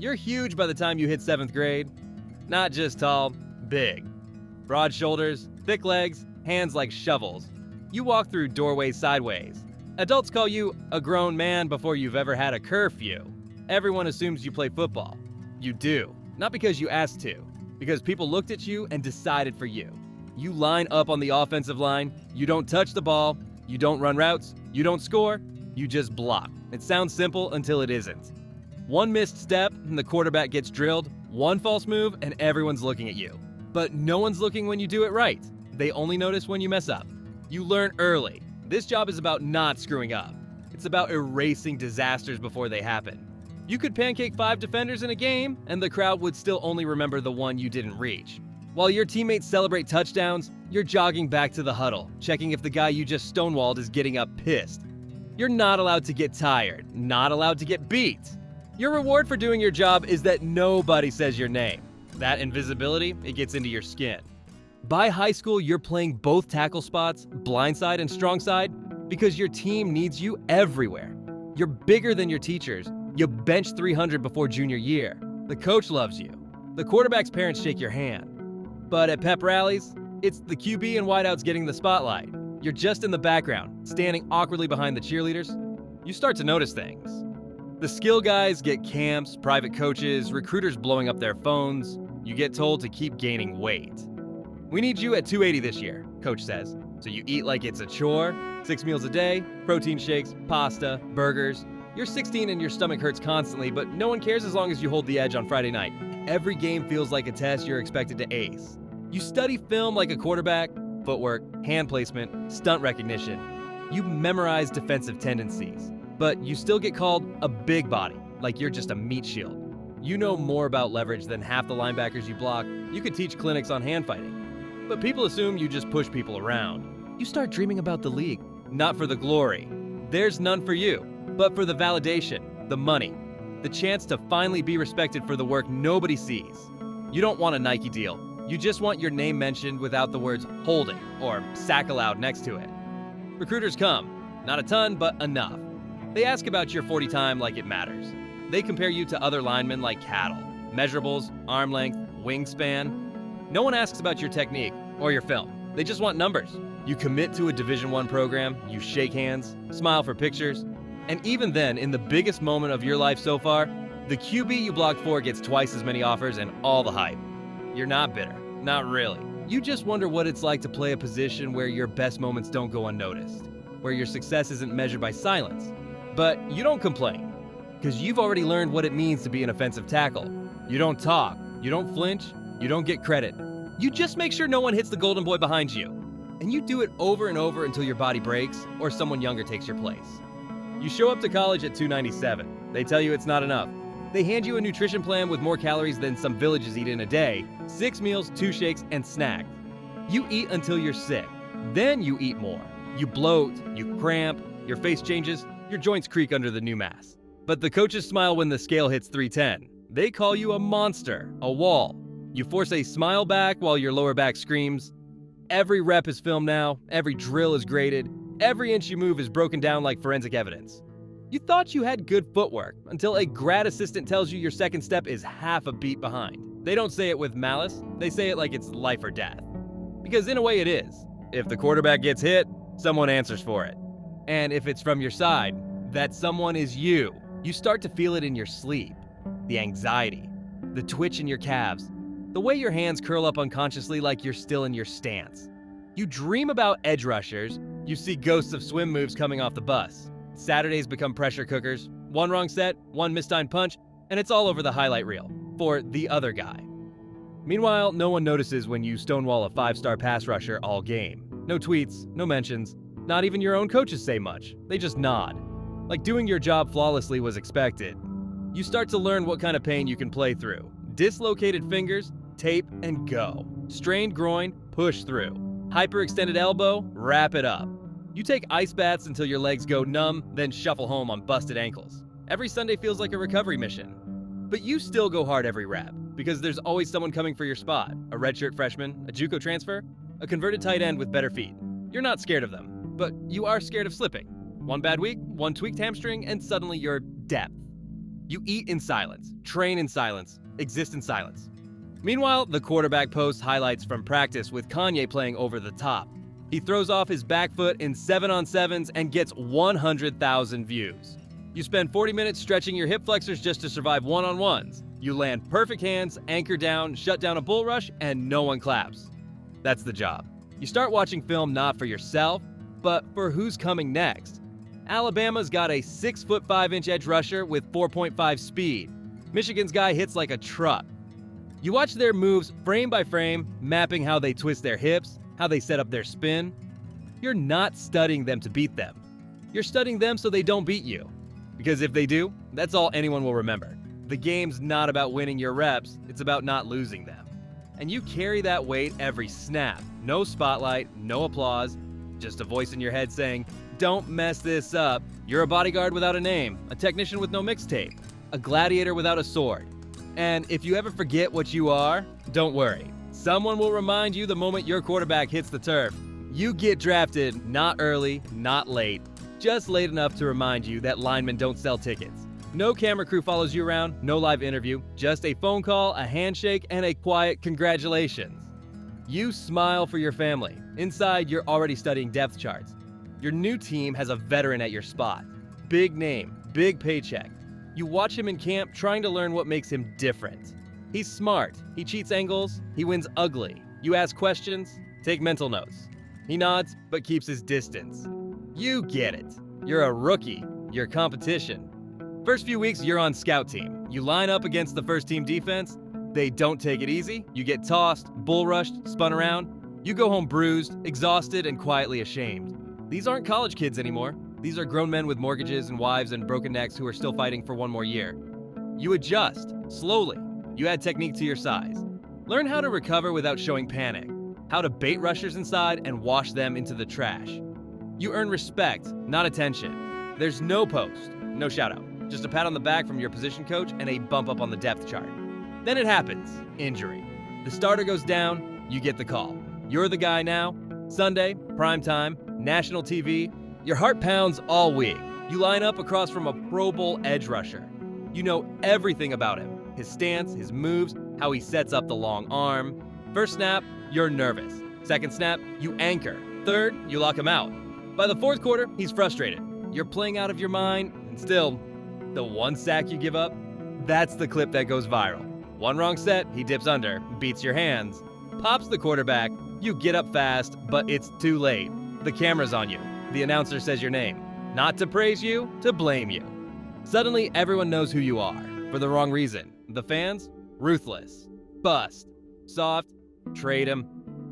You're huge by the time you hit 7th grade. Not just tall, big. Broad shoulders, thick legs, hands like shovels. You walk through doorways sideways. Adults call you a grown man before you've ever had a curfew. Everyone assumes you play football. You do. Not because you asked to. Because people looked at you and decided for you. You line up on the offensive line. You don't touch the ball. You don't run routes. You don't score. You just block. It sounds simple until it isn't. One missed step and the quarterback gets drilled. One false move and everyone's looking at you. But no one's looking when you do it right. They only notice when you mess up. You learn early. This job is about not screwing up. It's about erasing disasters before they happen. You could pancake 5 defenders in a game, and the crowd would still only remember the one you didn't reach. While your teammates celebrate touchdowns, you're jogging back to the huddle, checking if the guy you just stonewalled is getting up pissed. You're not allowed to get tired, not allowed to get beat. Your reward for doing your job is that nobody says your name. That invisibility, it gets into your skin. By high school, you're playing both tackle spots, blindside and strong side, because your team needs you everywhere. You're bigger than your teachers. You bench 300 before junior year. The coach loves you. The quarterback's parents shake your hand. But at pep rallies, it's the QB and wideouts getting the spotlight. You're just in the background, standing awkwardly behind the cheerleaders. You start to notice things. The skill guys get camps, private coaches, recruiters blowing up their phones. You get told to keep gaining weight. We need you at 280 this year, coach says. So you eat like it's a chore, 6 meals a day, protein shakes, pasta, burgers. You're 16 and your stomach hurts constantly, but no one cares as long as you hold the edge on Friday night. Every game feels like a test you're expected to ace. You study film like a quarterback, footwork, hand placement, stunt recognition. You memorize defensive tendencies, but you still get called a big body, like you're just a meat shield. You know more about leverage than half the linebackers you block. You could teach clinics on hand fighting. But people assume you just push people around. You start dreaming about the league, not for the glory. There's none for you, but for the validation, the money, the chance to finally be respected for the work nobody sees. You don't want a Nike deal. You just want your name mentioned without the words holding or sack aloud next to it. Recruiters come. Not a ton, but enough. They ask about your 40 time like it matters. They compare you to other linemen like cattle. Measurables, arm length, wingspan. No one asks about your technique or your film. They just want numbers. You commit to a Division I program, you shake hands, smile for pictures, and even then, in the biggest moment of your life so far, the QB you blocked for gets twice as many offers and all the hype. You're not bitter. Not really. You just wonder what it's like to play a position where your best moments don't go unnoticed, where your success isn't measured by silence. But you don't complain, because you've already learned what it means to be an offensive tackle. You don't talk, you don't flinch, you don't get credit. You just make sure no one hits the golden boy behind you. And you do it over and over until your body breaks or someone younger takes your place. You show up to college at 297. They tell you it's not enough. They hand you a nutrition plan with more calories than some villages eat in a day, 6 meals, 2 shakes, and snacks. You eat until you're sick. Then you eat more. You bloat, you cramp, your face changes, your joints creak under the new mass. But the coaches smile when the scale hits 310. They call you a monster, a wall. You force a smile back while your lower back screams. Every rep is filmed now, every drill is graded, every inch you move is broken down like forensic evidence. You thought you had good footwork until a grad assistant tells you your second step is half a beat behind. They don't say it with malice, they say it like it's life or death. Because in a way it is. If the quarterback gets hit, someone answers for it. And if it's from your side, that someone is you. You start to feel it in your sleep. The anxiety, the twitch in your calves, the way your hands curl up unconsciously like you're still in your stance. You dream about edge rushers, you see ghosts of swim moves coming off the bus. Saturdays become pressure cookers, one wrong set, one mistimed punch, and it's all over the highlight reel for the other guy. Meanwhile, no one notices when you stonewall a 5-star pass rusher all game. No tweets, no mentions, not even your own coaches say much. They just nod. Like doing your job flawlessly was expected. You start to learn what kind of pain you can play through. Dislocated fingers, tape, and go. Strained groin, push through. Hyperextended elbow, wrap it up. You take ice baths until your legs go numb, then shuffle home on busted ankles. Every Sunday feels like a recovery mission. But you still go hard every rep, because there's always someone coming for your spot. A redshirt freshman, a JUCO transfer, a converted tight end with better feet. You're not scared of them, but you are scared of slipping. One bad week, one tweaked hamstring, and suddenly you're depth. You eat in silence, train in silence, exist in silence. Meanwhile, the quarterback posts highlights from practice with Kanye playing over the top. He throws off his back foot in 7-on-7s and gets 100,000 views. You spend 40 minutes stretching your hip flexors just to survive one-on-ones. You land perfect hands, anchor down, shut down a bull rush, and no one claps. That's the job. You start watching film not for yourself, but for who's coming next. Alabama's got a 6'5" edge rusher with 4.5 speed. Michigan's guy hits like a truck. You watch their moves frame by frame, mapping how they twist their hips, how they set up their spin. You're not studying them to beat them. You're studying them so they don't beat you. Because if they do, that's all anyone will remember. The game's not about winning your reps, it's about not losing them. And you carry that weight every snap. No spotlight, no applause, just a voice in your head saying, "Don't mess this up." You're a bodyguard without a name, a technician with no mixtape, a gladiator without a sword. And if you ever forget what you are, don't worry. Someone will remind you the moment your quarterback hits the turf. You get drafted not early, not late, just late enough to remind you that linemen don't sell tickets. No camera crew follows you around, no live interview, just a phone call, a handshake, and a quiet congratulations. You smile for your family. Inside, you're already studying depth charts. Your new team has a veteran at your spot. Big name, big paycheck. You watch him in camp trying to learn what makes him different. He's smart, he cheats angles, he wins ugly. You ask questions, take mental notes. He nods, but keeps his distance. You get it. You're a rookie, you're competition. First few weeks, you're on scout team. You line up against the first team defense. They don't take it easy. You get tossed, bull rushed, spun around. You go home bruised, exhausted, and quietly ashamed. These aren't college kids anymore. These are grown men with mortgages and wives and broken necks who are still fighting for one more year. You adjust, slowly. You add technique to your size. Learn how to recover without showing panic. How to bait rushers inside and wash them into the trash. You earn respect, not attention. There's no post, no shout out. Just a pat on the back from your position coach and a bump up on the depth chart. Then it happens, injury. The starter goes down, you get the call. You're the guy now. Sunday, prime time, national TV. Your heart pounds all week. You line up across from a Pro Bowl edge rusher. You know everything about him. His stance, his moves, how he sets up the long arm. First snap, you're nervous. Second snap, you anchor. Third, you lock him out. By the fourth quarter, he's frustrated. You're playing out of your mind, and still, the one sack you give up, that's the clip that goes viral. One wrong set, he dips under, beats your hands, pops the quarterback, you get up fast, but it's too late. The camera's on you. The announcer says your name. Not to praise you, to blame you. Suddenly, everyone knows who you are, for the wrong reason. The fans? Ruthless. Bust. Soft. Trade him.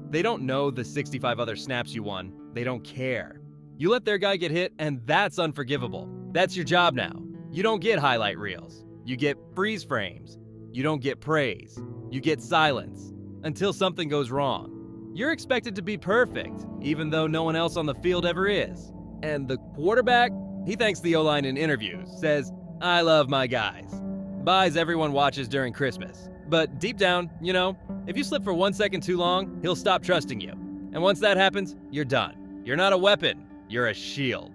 They don't know the 65 other snaps you won. They don't care. You let their guy get hit, and that's unforgivable. That's your job now. You don't get highlight reels. You get freeze frames. You don't get praise. You get silence. Until something goes wrong. You're expected to be perfect, even though no one else on the field ever is. And the quarterback? He thanks the O-line in interviews, says, "I love my guys." Buys everyone watches during Christmas. But deep down, you know, if you slip for 1 second too long, he'll stop trusting you. And once that happens, you're done. You're not a weapon, you're a shield.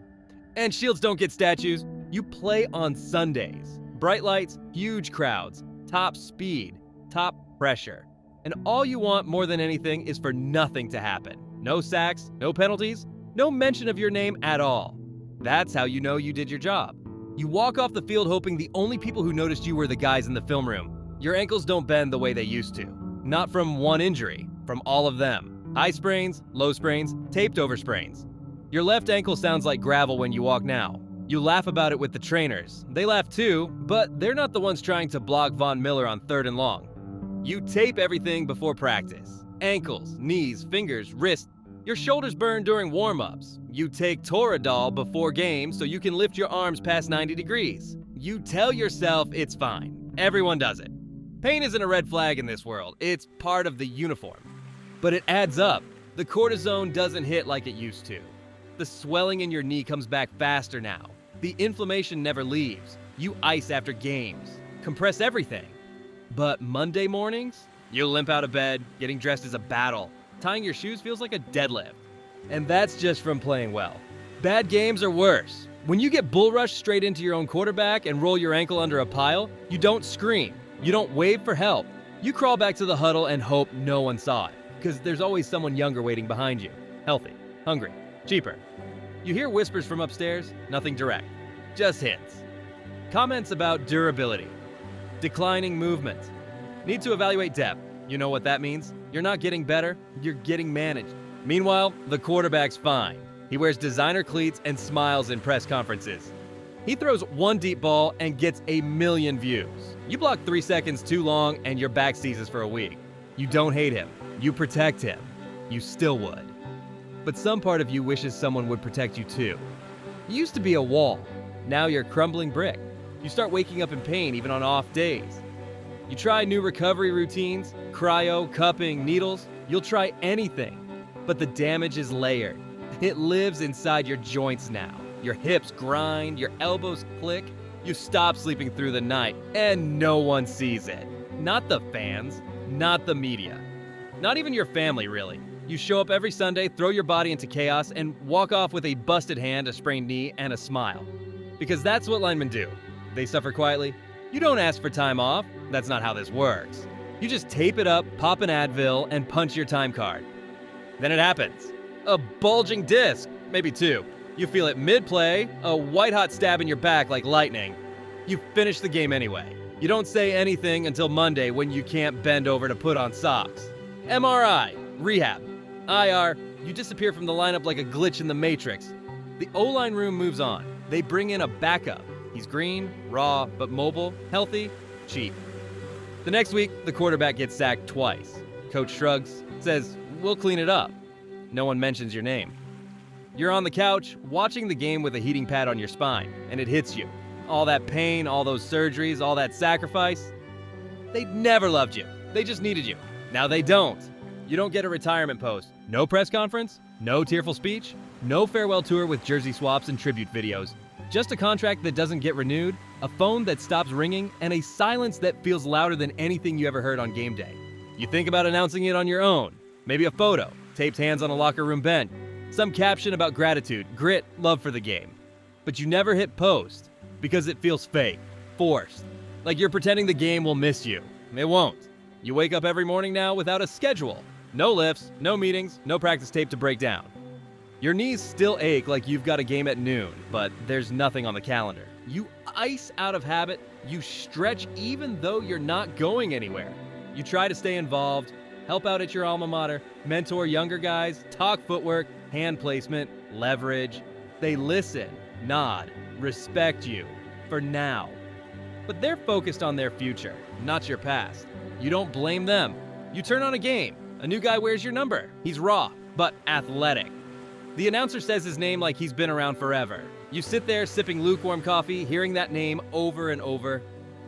And shields don't get statues. You play on Sundays. Bright lights, huge crowds, top speed, top pressure. And all you want more than anything is for nothing to happen. No sacks, no penalties, no mention of your name at all. That's how you know you did your job. You walk off the field hoping the only people who noticed you were the guys in the film room. Your ankles don't bend the way they used to. Not from one injury, from all of them. High sprains, low sprains, taped over sprains. Your left ankle sounds like gravel when you walk now. You laugh about it with the trainers. They laugh too, but they're not the ones trying to block Von Miller on 3rd and long. You tape everything before practice. Ankles, knees, fingers, wrists. Your shoulders burn during warm-ups. You take Toradol before games so you can lift your arms past 90 degrees. You tell yourself it's fine. Everyone does it. Pain isn't a red flag in this world. It's part of the uniform. But it adds up. The cortisone doesn't hit like it used to. The swelling in your knee comes back faster now. The inflammation never leaves. You ice after games. Compress everything. But Monday mornings, you limp out of bed. Getting dressed is a battle. Tying your shoes feels like a deadlift. And that's just from playing well. Bad games are worse. When you get bull rushed straight into your own quarterback and roll your ankle under a pile, you don't scream. You don't wave for help. You crawl back to the huddle and hope no one saw it, because there's always someone younger waiting behind you. Healthy, hungry, cheaper. You hear whispers from upstairs, nothing direct, just hints. Comments about durability. Declining movement. Need to evaluate depth. You know what that means? You're not getting better, you're getting managed. Meanwhile, the quarterback's fine. He wears designer cleats and smiles in press conferences. He throws one deep ball and gets 1 million views. You block 3 seconds too long and your back seizes for a week. You don't hate him. You protect him. You still would. But some part of you wishes someone would protect you too. You used to be a wall. Now you're a crumbling brick. You start waking up in pain even on off days. You try new recovery routines, cryo, cupping, needles. You'll try anything. But the damage is layered. It lives inside your joints now. Your hips grind, your elbows click. You stop sleeping through the night, and no one sees it. Not the fans, not the media, not even your family, really. You show up every Sunday, throw your body into chaos, and walk off with a busted hand, a sprained knee, and a smile. Because that's what linemen do. They suffer quietly. You don't ask for time off. That's not how this works. You just tape it up, pop an Advil, and punch your time card. Then it happens. A bulging disc, maybe 2. You feel it mid-play, a white-hot stab in your back like lightning. You finish the game anyway. You don't say anything until Monday when you can't bend over to put on socks. MRI, rehab, IR, you disappear from the lineup like a glitch in the Matrix. The O-line room moves on. They bring in a backup. He's green, raw, but mobile, healthy, cheap. The next week, the quarterback gets sacked twice. Coach shrugs, says, "We'll clean it up." No one mentions your name. You're on the couch, watching the game with a heating pad on your spine, and it hits you. All that pain, all those surgeries, all that sacrifice. They never loved you. They just needed you. Now they don't. You don't get a retirement post. No press conference, no tearful speech, no farewell tour with jersey swaps and tribute videos. Just a contract that doesn't get renewed, a phone that stops ringing, and a silence that feels louder than anything you ever heard on game day. You think about announcing it on your own. Maybe a photo, taped hands on a locker room bench, some caption about gratitude, grit, love for the game. But you never hit post because it feels fake, forced, like you're pretending the game will miss you. It won't. You wake up every morning now without a schedule. No lifts, no meetings, no practice tape to break down. Your knees still ache like you've got a game at noon, but there's nothing on the calendar. You ice out of habit, you stretch even though you're not going anywhere. You try to stay involved, help out at your alma mater, mentor younger guys, talk footwork, hand placement, leverage. They listen, nod, respect you, for now. But they're focused on their future, not your past. You don't blame them. You turn on a game. A new guy wears your number. He's raw, but athletic. The announcer says his name like he's been around forever. You sit there sipping lukewarm coffee, hearing that name over and over.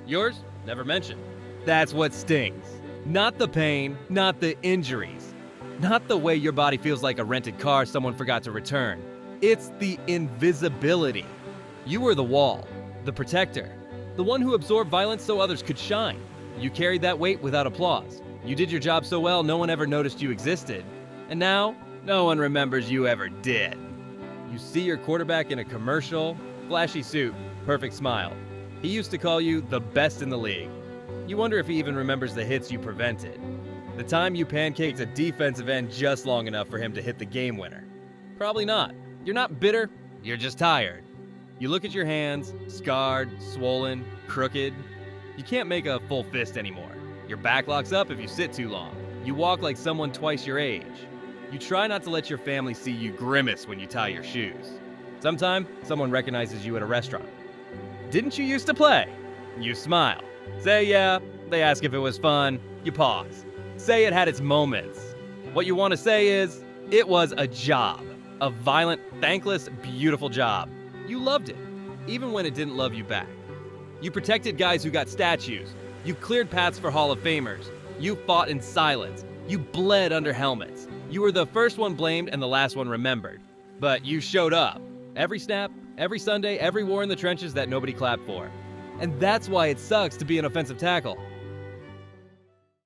Yours? Never mentioned. That's what stings. Not the pain, not the injuries, not the way your body feels like a rented car someone forgot to return. It's the invisibility. You were the wall, the protector, the one who absorbed violence so others could shine. You carried that weight without applause. You did your job so well no one ever noticed you existed. And now, no one remembers you ever did. You see your quarterback in a commercial, flashy suit, perfect smile. He used to call you the best in the league. You wonder if he even remembers the hits you prevented. The time you pancaked a defensive end just long enough for him to hit the game winner. Probably not. You're not bitter, you're just tired. You look at your hands, scarred, swollen, crooked. You can't make a full fist anymore. Your back locks up if you sit too long. You walk like someone twice your age. You try not to let your family see you grimace when you tie your shoes. Sometime, someone recognizes you at a restaurant. Didn't you used to play? You smile. Say yeah, they ask if it was fun. You pause. Say it had its moments. What you want to say is, it was a job. A violent, thankless, beautiful job. You loved it, even when it didn't love you back. You protected guys who got statues. You cleared paths for Hall of Famers. You fought in silence. You bled under helmets. You were the first one blamed and the last one remembered. But you showed up. Every snap, every Sunday, every war in the trenches that nobody clapped for. And that's why it sucks to be an offensive tackle.